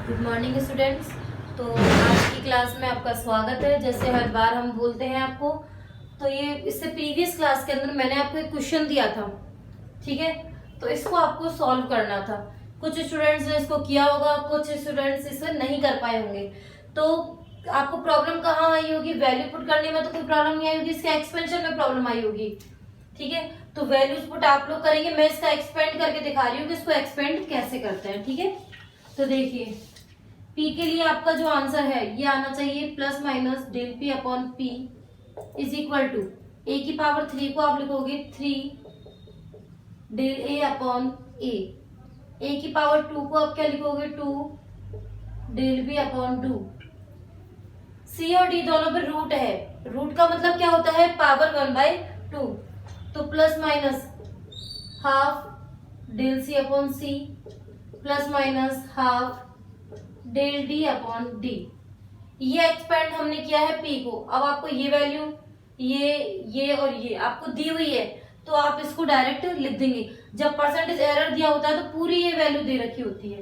Good morning students. तो आज की क्लास में आपका स्वागत है। जैसे हर बार हम बोलते हैं आपको, तो ये इससे प्रीवियस क्लास के अंदर मैंने आपको एक क्वेश्चन दिया था, ठीक है। तो इसको आपको सॉल्व करना था। कुछ स्टूडेंट्स ने इसको किया होगा, कुछ स्टूडेंट्स इसे नहीं कर पाए होंगे। तो आपको प्रॉब्लम कहाँ आई होगी? वैल्यू पुट करने में तो कोई प्रॉब्लम नहीं आई होगी, इसके एक्सपेंशन में प्रॉब्लम आई होगी, ठीक है। तो वैल्यूज पुट आप लोग करेंगे, मैं इसका एक्सपेंड करके दिखा रही हूँ कि इसको एक्सपेंड कैसे करते हैं, ठीक है। तो देखिए, P के लिए आपका जो आंसर है ये आना चाहिए plus minus del P upon P is equal to A की पावर 3 को आप लिखोगे 3 डेल A अपॉन A की पावर 2 को आप क्या लिखोगे 2 डेल B अपॉन 2। C और D दोनों पे रूट है, रूट का मतलब क्या होता है? पावर 1/2। तो plus minus half del C upon C plus minus half del D upon D. ये एक्सपेंड हमने किया है P को। अब आपको ये वैल्यू ये और ये आपको दी हुई है, तो आप इसको डायरेक्ट लिख देंगे। जब परसेंटेज एरर दिया होता है तो पूरी ये वैल्यू दे रखी होती है,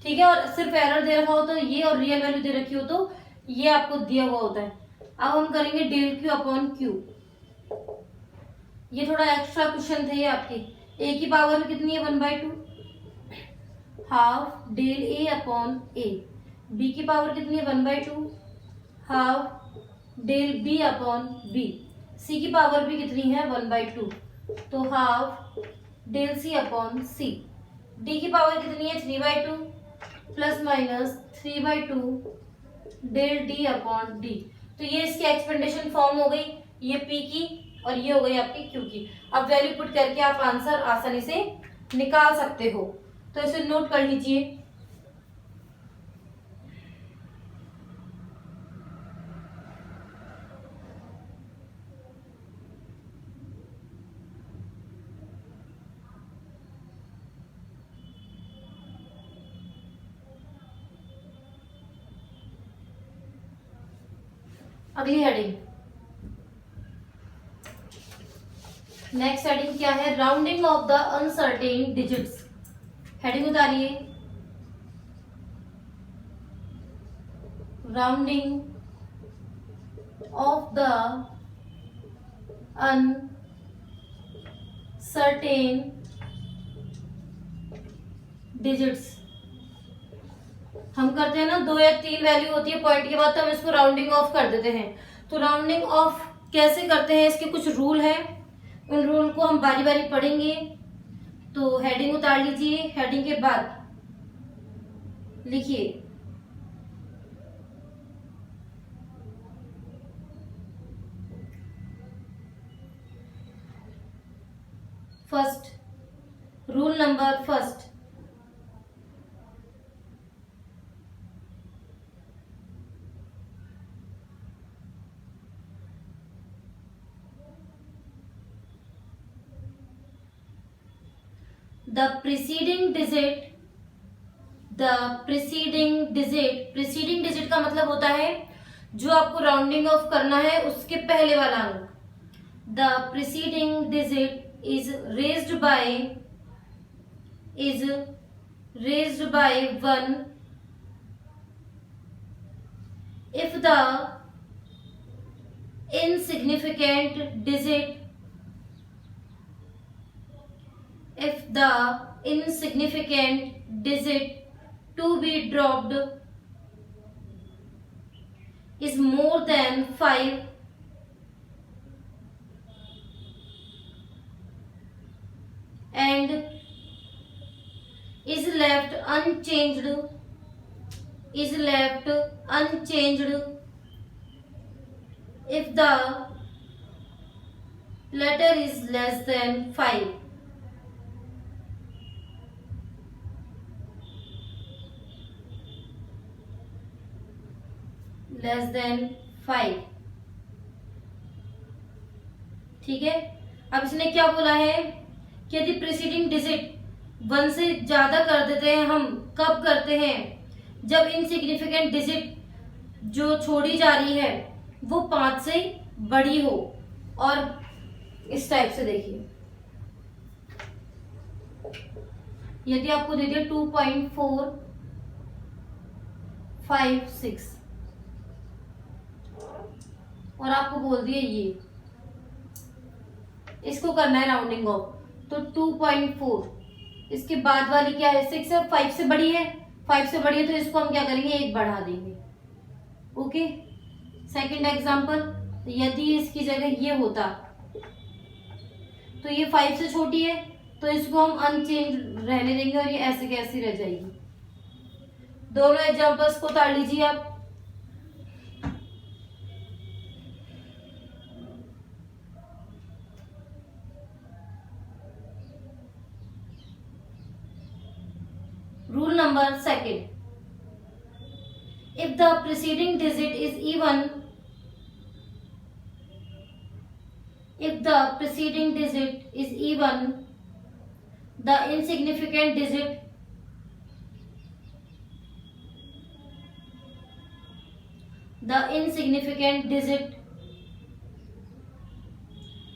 ठीक है। और सिर्फ एरर दे रखा हो तो ये, और रियल वैल्यू दे रखी हो तो ये आपको दिया हुआ होता है। अब हम करेंगे डेल क्यू अपॉन क्यू। ये थोड़ा एक्स्ट्रा क्वेश्चन थे ये आपके। A की पावर कितनी है 1/2, half del A upon A। B की पावर कितनी है 1/2, half del B upon B। C की पावर भी कितनी है 1/2, तो half del C upon C। D की पावर कितनी है 3/2 plus minus 3/2 del D upon D। तो ये इसकी एक्सपेंडेशन फॉर्म हो गई, ये P की और ये हो गई आपकी Q की। अब वैल्यू पुट करके आप आंसर आसानी से निकाल सकते हो, तो इसे नोट कर लीजिए। अगली हेडिंग, नेक्स्ट हेडिंग क्या है? Rounding off the uncertain digits. Heading उतारिए, rounding off the uncertain digits. हम करते हैं ना, 2 या 3 वैल्यू होती है पॉइंट के बाद, तो हम इसको राउंडिंग ऑफ कर देते हैं। तो राउंडिंग ऑफ कैसे करते हैं, इसके कुछ रूल हैं, उन रूल को हम बारी बारी पढ़ेंगे। तो हेडिंग उतार लीजिए, हेडिंग के बाद लिखिए first, rule number first, the preceding digit का मतलब होता है जो आपको राउंडिंग ऑफ करना है उसके पहले वाला अंक। The preceding digit is raised bye 1 if the insignificant digit to be dropped is more than 5 and is left unchanged if the letter is less than 5। ठीक है। अब इसने क्या बोला है कि यदि प्रीसीडिंग डिजिट 1 से ज्यादा कर देते हैं, हम कब करते हैं? जब इनसिग्निफिकेंट डिजिट जो छोड़ी जा रही है वो 5 से बड़ी हो। और इस टाइप से देखिए, यदि आपको दे दिया 2.4 5 6 और आपको बोल दिया ये, इसको करना है राउंडिंग ऑफ, तो 2.4। इसके बाद वाली क्या है, 6 है, 5 से बड़ी है, 5 से बड़ी है तो इसको हम क्या करेंगे, एक बढ़ा देंगे। ओके, सेकंड एग्जांपल, यदि इसकी जगह ये होता तो ये 5 से छोटी है तो इसको हम अनचेंज रहने देंगे और ये ऐसे कैसे रह जाएगी। दोनों एग्जांपल्स को उतार लीजिए आप। Rule number second. If the preceding digit is even, if the preceding digit is even, the insignificant digit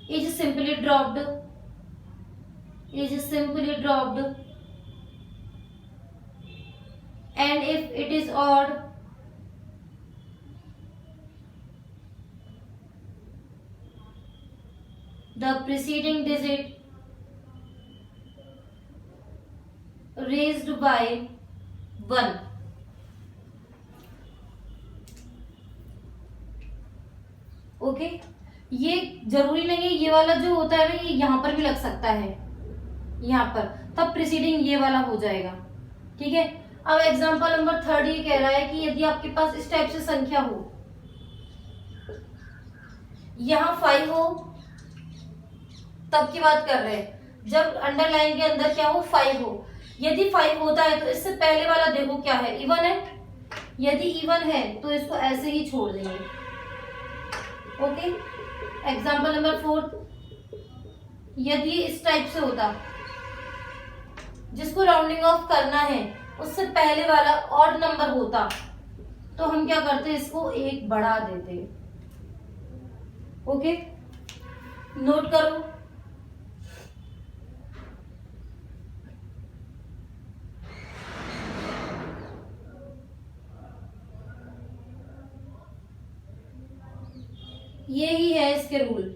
is simply dropped, and if it is odd, the preceding digit raised by 1। Okay, ये जरूरी नहीं है, ये वाला जो होता है ना ये यहाँ पर भी लग सकता है, यहाँ पर, तब प्रीसीडिंग ये वाला हो जाएगा। ठीक है, अब एग्जांपल नंबर 3 ये कह रहा है कि यदि आपके पास इस टाइप से संख्या हो, यहाँ 5 हो, तब की बात कर रहे हैं जब अंडरलाइन के अंदर क्या हो, 5 हो। यदि 5 होता है तो इससे पहले वाला देखो क्या है, इवन है। यदि इवन है तो इसको ऐसे ही छोड़ देंगे। ओके, एग्जांपल नंबर 4, यदि इस टाइप से होता, जिसको राउंडिंग ऑफ करना है उससे पहले वाला ऑड नंबर होता, तो हम क्या करते, इसको एक बढ़ा देते। ओके, नोट करो। ये ही है इसके रूल।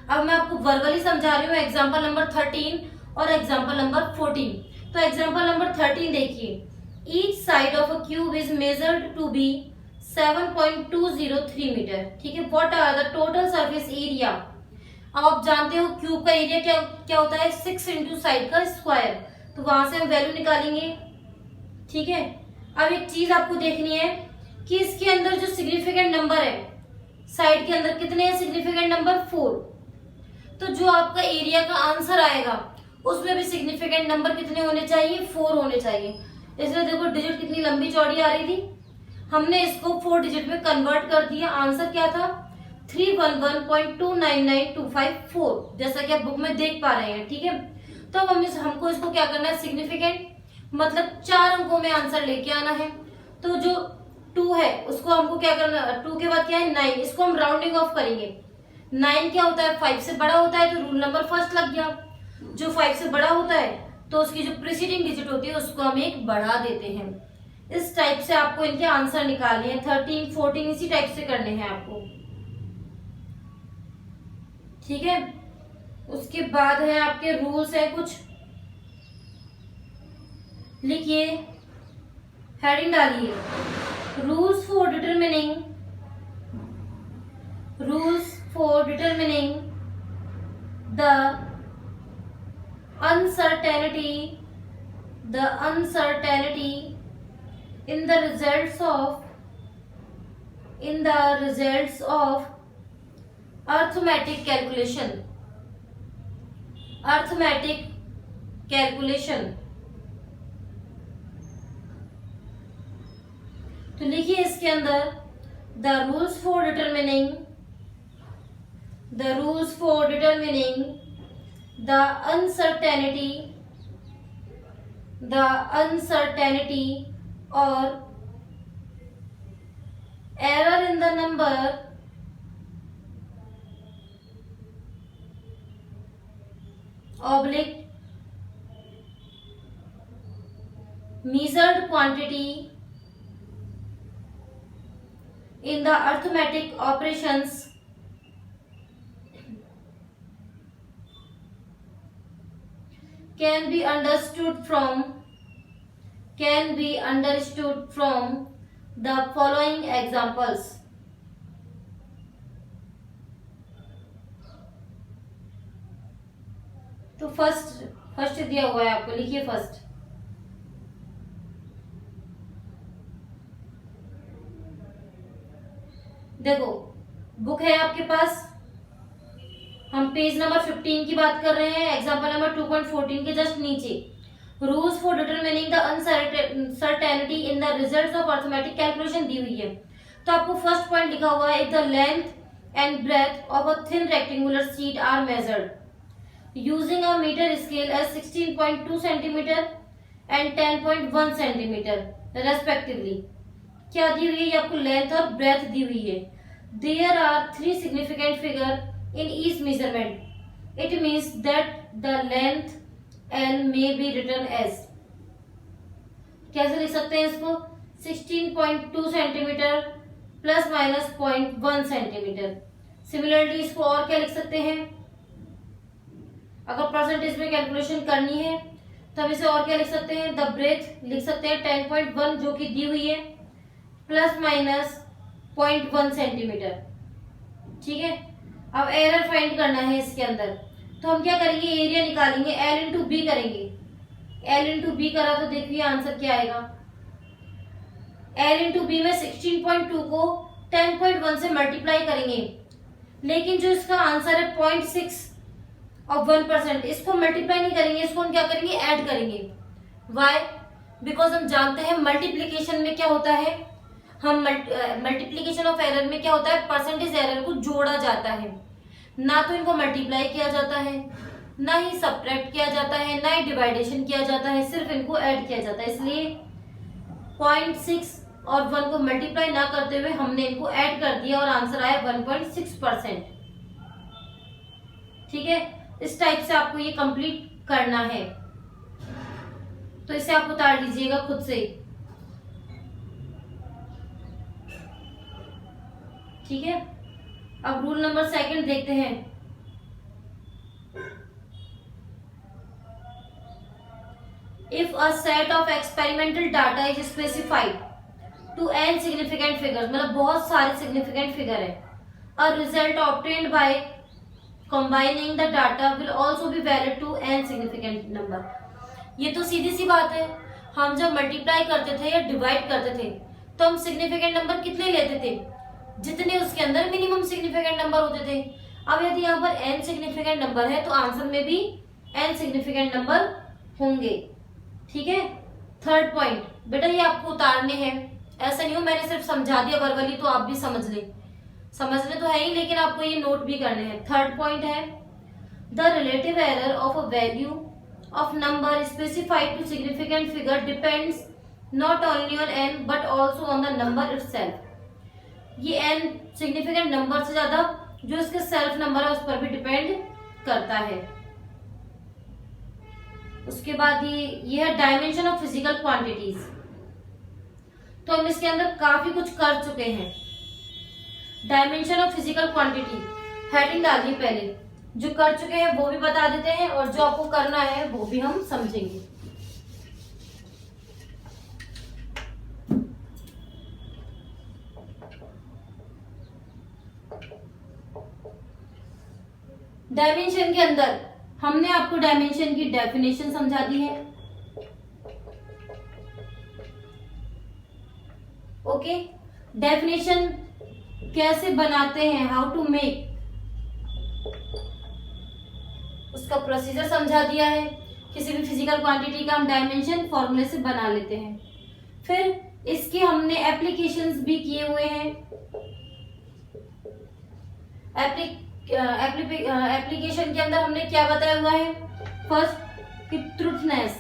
अब मैं आपको वर्बली समझा रही हूँ एग्जाम्पल नंबर 13 और एग्जाम्पल नंबर 14। तो एग्जाम्पल नंबर 13 देखिए, each side of a cube is measured to be 7.203 metre. ठीक है, what are the total surface area. अब आप जानते हो क्यूब का एरिया क्या क्या होता है, 6 इंटू साइड का स्क्वायर, तो वहां से हम वैल्यू निकालेंगे। ठीक है, अब एक चीज आपको देखनी है कि इसके अंदर जो सिग्निफिकेंट नंबर है, साइड के अंदर कितने हैं सिग्निफिकेंट नंबर, 4। तो जो आपका एरिया का आंसर आएगा उसमें भी सिग्निफिकेंट नंबर कितने होने चाहिए, 4 होने चाहिए। इसलिए देखो डिजिट कितनी लंबी चौड़ी आ रही थी, हमने इसको 4 डिजिट में कन्वर्ट कर दिया। आंसर क्या था, 311.299254, जैसा कि आप बुक में देख पा रहे हैं। ठीक है, तो अब हमको इसको क्या करना है, सिग्निफिकेंट मतलब 4 अंकों में आंसर लेके आना है। तो जो 2 है उसको हमको क्या करना, 2 के बाद क्या है 9, इसको हम राउंडिंग ऑफ करेंगे। 9 क्या होता है, 5 से बड़ा होता है, तो रूल नंबर फर्स्ट लग गया। जो 5 से बड़ा होता है तो उसकी जो प्रीसीडिंग डिजिट होती है उसको हम एक बढ़ा देते हैं। इस टाइप से आपको इनके आंसर निकालने हैं। 13, 14 इसी टाइप से करने हैं आपको। ठीक है, उसके बाद है आपके रूल्स है कुछ, लिखिए, हेडिंग डालिए, rules for determining the uncertainty in the results of arithmetic calculation। तो लिखिए इसके अंदर the rules for determining the uncertainty or error in the number oblique measured quantity in the arithmetic operations can be understood from the following examples. तो first दिया हुआ है आपको, लिखिए फर्स्ट। देखो बुक है आपके पास, हम पेज नंबर 15 की बात कर रहे हैं, एग्जांपल नंबर 2.14 के जस्ट नीचे rules for determining the uncertainty in the results of arithmetic calculation दी हुई है। तो आपको फर्स्ट पॉइंट लिखा हुआ है, the length and breadth of a thin rectangular sheet are measured using a metre scale as 16.2 centimetre and 10.1 centimetre respectively. क्या दी हुई है आपको? लेंथ और ब्रेथ दी हुई है। There are 3 significant figure in each measurement. It means that the length L may be written as, कैसे लिख सकते हैं इसको? 16.2 centimetre plus minus 0.1 centimetre. Similarly इसको और क्या लिख सकते हैं? अगर परसेंटेज में कैलकुलेशन करनी है तो हम इसे और क्या लिख सकते हैं? द ब्रेथ लिख सकते हैं 10.1 जो कि दी हुई है प्लस माइनस 0.1 सेंटीमीटर। ठीक है, अब एरर फाइंड करना है इसके अंदर, तो हम क्या करेंगे? एरिया निकालेंगे, L इंटू बी करेंगे। L इंटू बी करा तो देखिए आंसर क्या आएगा। L इंटू बी में 16.2 को 10.1 से मल्टीप्लाई करेंगे, लेकिन जो इसका आंसर है 0.6 और 1%, इसको मल्टीप्लाई नहीं करेंगे, इसको हम क्या करेंगे? ऐड करेंगे। वाई? बिकॉज हम जानते हैं मल्टीप्लीकेशन में क्या होता है, हम मल्टीप्लीकेशन ऑफ एरर में क्या होता है? परसेंटेज एरर को जोड़ा जाता है, ना तो इनको मल्टीप्लाई किया जाता है, ना ही सब्ट्रैक्ट किया जाता है, ना ही डिवाइडेशन किया जाता है, सिर्फ इनको ऐड किया जाता है। इसलिए 0.6 और 1 को मल्टीप्लाई ना करते हुए हमने इनको ऐड कर दिया और आंसर आया 1.6%। ठीक है, इस टाइप से आपको ये कंप्लीट करना है, तो इसे आप उतार लीजिएगा खुद से। ठीक है, अब रूल नंबर 2 देखते हैं। If a set of experimental data is specified to n significant figures, मतलब बहुत सारे सिग्निफिकेंट फिगर है, a result obtained by combining the data will also be valid to n significant number. ये तो सीधी सी बात है, हम जब मल्टीप्लाई करते थे या डिवाइड करते थे तो हम सिग्निफिकेंट नंबर कितने लेते थे? जितने उसके अंदर मिनिमम सिग्निफिकेंट नंबर होते थे। अब यदि यहाँ पर n सिग्निफिकेंट नंबर है तो आंसर में भी n सिग्निफिकेंट नंबर होंगे। ठीक है, थर्ड पॉइंट बेटा ये आपको उतारने हैं, ऐसा नहीं हो मैंने सिर्फ समझा दिया वर्बली तो आप भी समझ ले, समझने तो है ही लेकिन आपको ये नोट भी करने हैं। थर्ड पॉइंट है, the relative error of a value of number specified to significant figure depends not only on n but also on the number itself. ये n सिग्निफिकेंट नंबर से ज्यादा जो इसके सेल्फ नंबर है उस पर भी डिपेंड करता है। उसके बाद ये है डायमेंशन ऑफ फिजिकल क्वांटिटीज। तो हम इसके अंदर काफी कुछ कर चुके हैं। Dimension of physical quantity heading डालिए, पहले जो कर चुके हैं वो भी बता देते हैं और जो आपको करना है वो भी हम समझेंगे। डायमेंशन के अंदर हमने आपको डायमेंशन की डेफिनेशन समझा दी है। ओके, डेफिनेशन कैसे बनाते हैं, हाउ टू मेक, उसका प्रोसीजर समझा दिया है। किसी भी फिजिकल क्वांटिटी का हम डायमेंशन फॉर्मूले से बना लेते हैं। फिर इसके हमने एप्लीकेशंस भी किए हुए हैं। एप्लीकेशन के अंदर हमने क्या बताया हुआ है? फर्स्ट कि ट्रूथनेस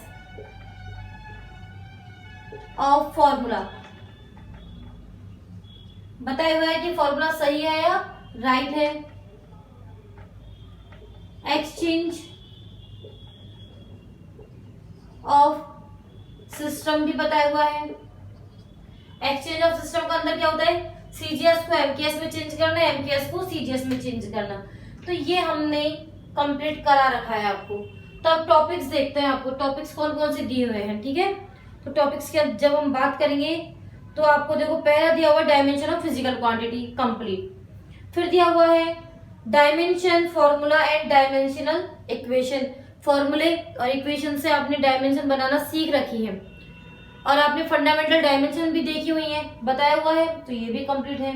ऑफ फॉर्मूला बताया हुआ है कि फॉर्मूला सही है या राइट है। एक्सचेंज ऑफ सिस्टम भी बताया हुआ है। एक्सचेंज ऑफ सिस्टम का अंदर क्या होता है, सीजीएस को एमकेएस में चेंज करना, एमकेएस को सीजीएस में चेंज करना। तो ये हमने कंप्लीट करा रखा है आपको। तो अब टॉपिक्स देखते हैं, आपको टॉपिक्स कौन कौन से दिए हुए हैं, ठीक है। तो टॉपिक्स की जब हम बात करेंगे तो आपको देखो पहला दिया हुआ dimension of physical quantity complete. फिर दिया हुआ है dimension formula and dimensional equation. फॉर्मूले और इक्वेशन से आपने डायमेंशन बनाना सीख रखी है और आपने फंडामेंटल डायमेंशन भी देखी हुई है, बताया हुआ है, तो ये भी कंप्लीट है।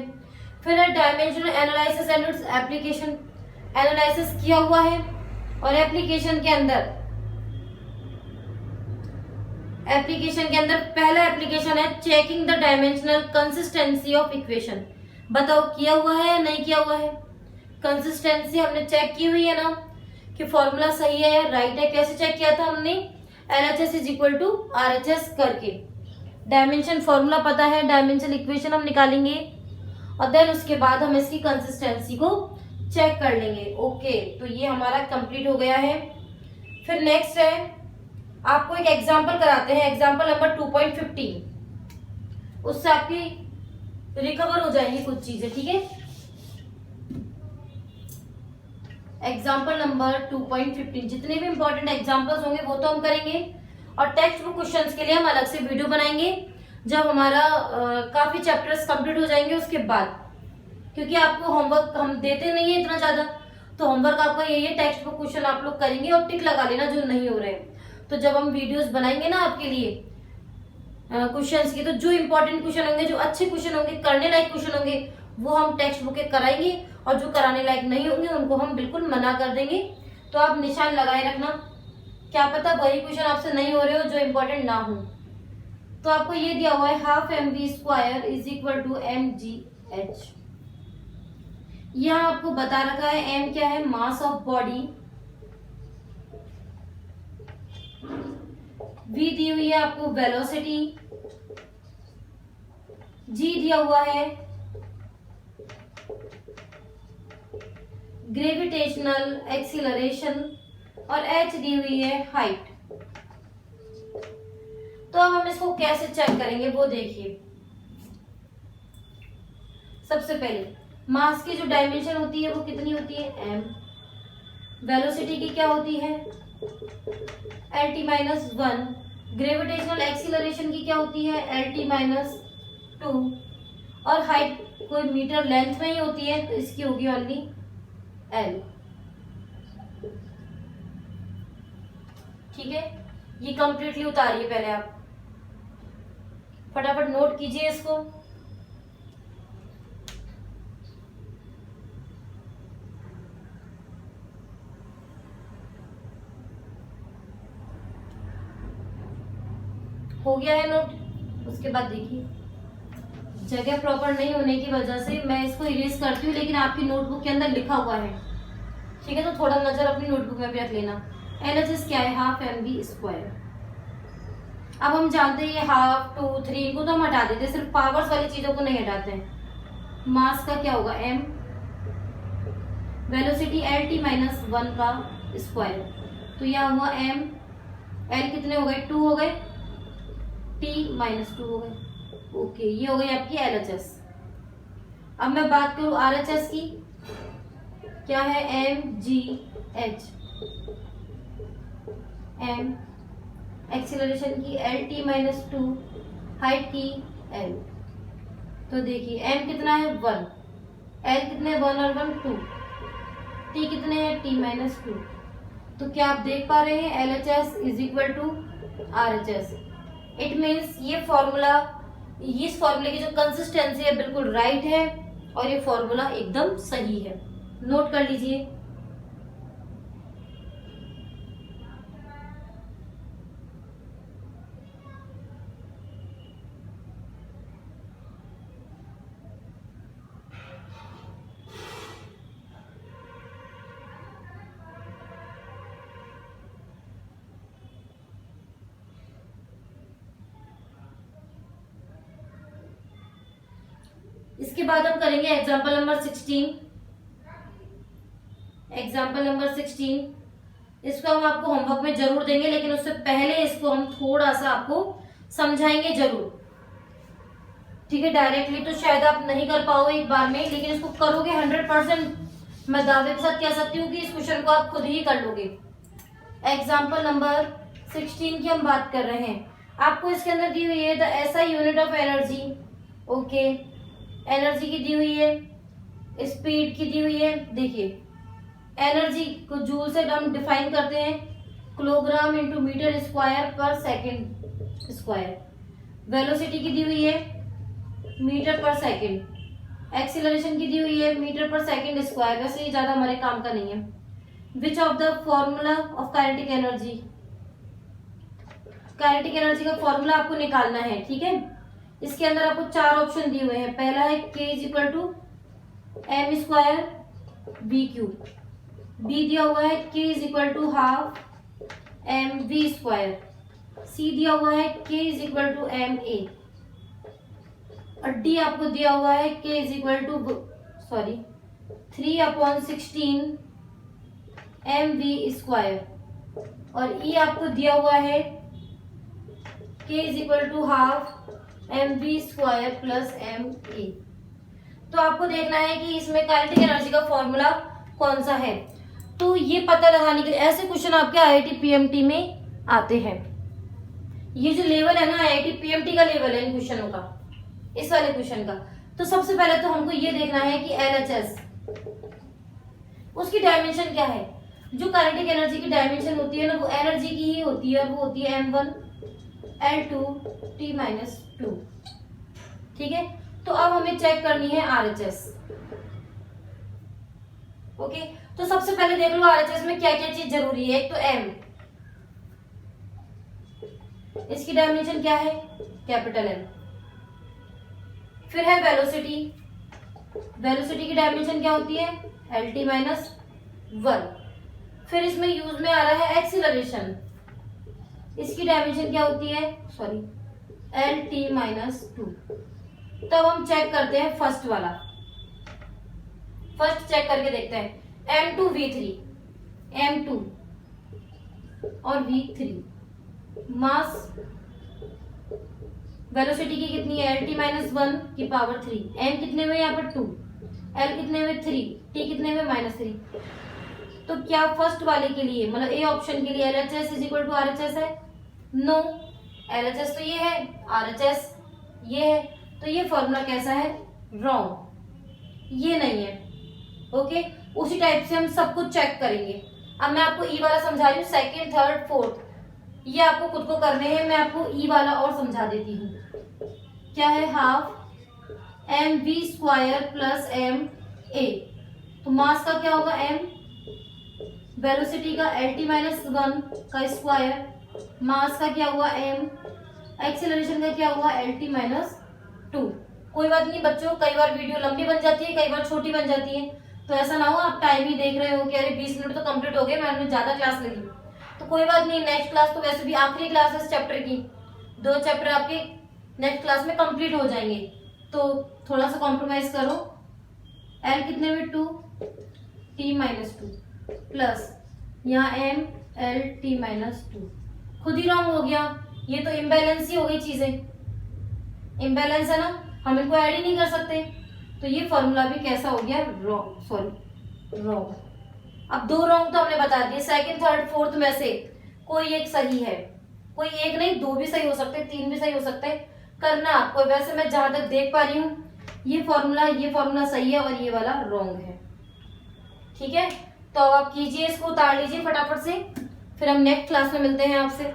फिर है dimensional analysis and its application. Analysis किया हुआ है और एप्लीकेशन के अंदर पहला एप्लीकेशन है checking the dimensional consistency of equation. बताओ किया हुआ है या नहीं किया हुआ है। कंसिस्टेंसी हमने चेक की हुई है ना कि फॉर्मूला सही है या राइट है। कैसे चेक किया था हमने, LHS is equal to RHS करके। डायमेंशन फॉर्मूला पता है, डायमेंशन इक्वेशन हम निकालेंगे और देन उसके बाद हम इसकी कंसिस्टेंसी को चेक कर लेंगे। ओके, तो ये हमारा कंप्लीट हो गया है। फिर नेक्स्ट है, आपको एक एग्जांपल कराते हैं, एग्जांपल नंबर 2.15। उससे आपकी रिकवर हो जाएंगी कुछ चीजें, ठीक है। एग्जाम्पल नंबर 2.15, जितने भी इंपॉर्टेंट एग्जाम्पल्स होंगे वो तो हम करेंगे और टेक्स्ट बुक क्वेश्चंस के लिए हम अलग से वीडियो बनाएंगे जब हमारा काफी चैप्टर्स कंप्लीट हो जाएंगे उसके बाद, क्योंकि आपको होमवर्क हम देते नहीं है इतना ज्यादा। तो होमवर्क आपका यही है, टेक्स्ट बुक क्वेश्चन आप लोग करेंगे और टिक लगा लेना जो नहीं हो रहे हैं। तो जब हम वीडियोस बनाएंगे ना आपके लिए क्वेश्चंस की, तो जो इंपॉर्टेंट क्वेश्चन होंगे, जो अच्छे क्वेश्चन होंगे, करने लायक क्वेश्चन होंगे, वो हम टेक्स्ट बुक के कराएंगे और जो कराने लायक नहीं होंगे उनको हम बिल्कुल मना कर देंगे। तो आप निशान लगाए रखना, क्या पता वही क्वेश्चन आपसे नहीं हो रहे हो जो इम्पोर्टेंट ना हो। तो आपको ये दिया हुआ है half mv² is equal to mgh। यहाँ आपको बता रखा है m क्या है, मास ऑफ बॉडी। v दी हुई है आपको वेलोसिटी, g दिया हुआ है ग्रेविटेशनल एक्सीलरेशन और h दी हुई है हाइट। तो अब हम इसको कैसे चेक करेंगे वो देखिए। सबसे पहले मास की जो डायमेंशन होती है वो कितनी होती है, m। वेलोसिटी की क्या होती है, LT-1। ग्रेविटेशनल एक्सीलरेशन की क्या होती है, LT-2। और हाइट कोई मीटर लेंथ में ही होती है तो इसकी होगी ओनली L। ठीक है, ये कंप्लीटली उतारिए, पहले आप फटाफट नोट कीजिए इसको। हो गया है नोट। उसके बाद देखिए, जगह प्रॉपर नहीं होने की वजह से मैं इसको इरेज करती हूँ, लेकिन आपकी नोटबुक के अंदर लिखा हुआ है, ठीक है। तो थोड़ा नजर अपनी नोटबुक में भी रख लेना। LHS क्या है, हाफ mv²। अब हम जानते हैं ये हाफ 2 3 इनको तो हम हटा देते हैं, सिर्फ पावर्स वाली चीजों को नहीं हटाते हैं। मास का क्या होगा, m। वेलोसिटी LT-1 का स्क्वायर, तो यह हुआ m। l कितने हो गए, 2 हो गए, t-2 हो गए। ओके, ये हो गई आपकी LHS। अब मैं बात करूं RHS की, क्या है, mgh। m एक्सीलरेशन की LT-2, हाइट की l। तो देखिए m कितना है 1, l कितने 1 और 1 2, t कितने हैं t-2। तो क्या आप देख पा रहे हैं, LHS is equal to RHS। It means ये फॉर्मूला, इस फॉर्मूले की जो कंसिस्टेंसी है बिल्कुल राइट है और ये फॉर्मूला एकदम सही है। नोट कर लीजिए। इसके बाद हम करेंगे एग्जाम्पल नंबर 16। एग्जाम्पल नंबर 16 इसको हम आपको होमवर्क में जरूर देंगे, लेकिन उससे पहले इसको हम थोड़ा सा आपको समझाएंगे जरूर, ठीक है। डायरेक्टली तो शायद आप नहीं कर पाओ एक बार में, लेकिन इसको करोगे 100%। मैं दावे के साथ कह सकती हूँ कि इस क्वेश्चन को आप खुद ही कर लोगे। एग्जाम्पल नंबर 16 की हम बात कर रहे हैं। आपको इसके अंदर दी हुई है the SI unit of energy, okay, energy की दी हुई है, स्पीड की दी हुई है। देखिए एनर्जी को जूल से हम डिफाइन करते हैं, किलोग्राम इंटू मीटर स्क्वायर पर सेकेंड स्क्वायर। वेलोसिटी की दी हुई है मीटर पर सेकेंड। एक्सीलरेशन की दी हुई है मीटर पर सेकेंड स्क्वायर। वैसे ये ज्यादा हमारे काम का नहीं है। Which of the formula of kinetic energy, kinetic energy का फॉर्मूला आपको निकालना है, ठीक है। इसके अंदर आपको 4 ऑप्शन दिए हुए हैं। पहला है k is equal to m square v cube, B दिया हुआ है k is equal to half M we square, C दिया हुआ है k is equal to m a, और डी आपको दिया हुआ है k is equal to 3/16 m we square, और ई आपको दिया हुआ है k is equal to half M we square plus M A. तो आपको देखना है कि इसमें काइनेटिक एनर्जी का फॉर्मूला कौन सा है। तो ये पता लगाने के लिए ऐसे क्वेश्चन आपके आईआईटी पीएमटी में आते हैं। ये जो लेवल है ना आईआईटी पीएमटी का लेवल है इन क्वेश्चनों का, इस वाले क्वेश्चन का। तो सबसे पहले तो हमको ये देखना है कि एलएचएस उसकी डायमेंशन क्या है। जो काइनेटिक एनर्जी की डायमेंशन होती है ना वो एनर्जी की ही होती है, वो होती है m1 L2 T-2, ठीक है। तो अब हमें चेक करनी है आरएचएस, ओके। तो सबसे पहले देख लो आरएचएस में क्या क्या चीज जरूरी है। एक तो m, इसकी डायमेंशन क्या है कैपिटल M। फिर है वेलोसिटी, वेलोसिटी की डायमेंशन क्या होती है LT-1। फिर इसमें यूज में आ रहा है एक्सीलरेशन, इसकी डायमेंशन क्या होती है LT-2। तब हम चेक करते हैं फर्स्ट वाला, फर्स्ट चेक करके देखते हैं M2 V3, M2 और V3 मास वेलोसिटी की कितनी है LT-1 की पावर 3, m कितने में यहाँ पर 2, l कितने में 3, t कितने में -3। तो क्या फर्स्ट वाले के लिए मतलब ए ऑप्शन के लिए LHS is equal to RHS है? नो, LHS तो ये है, RHS ये है, तो ये फॉर्मूला कैसा है रॉन्ग, ये नहीं है, ओके। उसी टाइप से हम सब कुछ चेक करेंगे। अब मैं आपको ई वाला समझा रही हूँ, सेकेंड थर्ड फोर्थ ये आपको खुद को करने हैं। मैं आपको ई वाला और समझा देती हूँ। क्या है half M we square plus M A. तो मास का क्या होगा m, वेलोसिटी का LT-1 का स्क्वायर, मास का क्या हुआ m, एक्सीलरेशन का क्या हुआ LT-2। कोई बात नहीं बच्चों, कई बार वीडियो लंबी बन जाती है, कई बार छोटी बन जाती है, तो ऐसा ना हो आप टाइम ही देख रहे हो कि अरे 20 मिनट तो कंप्लीट हो गए, मैंने ज्यादा क्लास लगी। तो कोई बात नहीं, नेक्स्ट क्लास तो वैसे भी आखिरी क्लास है इस चैप्टर की, 2 चैप्टर आपके नेक्स्ट क्लास में कंप्लीट हो जाएंगे, तो थोड़ा सा कॉम्प्रोमाइज करो। L कितने में 2, T-2 प्लस यहाँ M L T-2, खुद ही रॉन्ग हो गया। ये तो इम्बैलेंस ही हो गई चीजें, इम्बैलेंस है ना, हम इनको ऐड ही नहीं कर सकते। तो ये फॉर्मूला भी कैसा हो गया रॉन्ग, सॉरी रॉन्ग। अब 2 रॉन्ग तो हमने बता दिए, सेकंड थर्ड फोर्थ में से कोई एक सही है, कोई एक नहीं 2 भी सही हो सकते, 3 भी सही हो सकते, करना आपको। वैसे मैं जहां तक देख पा रही हूँ ये फॉर्मूला सही है और ये वाला रॉन्ग है, ठीक है। तो अब आप कीजिए, इसको उतार लीजिए फटाफट से, फिर हम नेक्स्ट क्लास में मिलते हैं आपसे।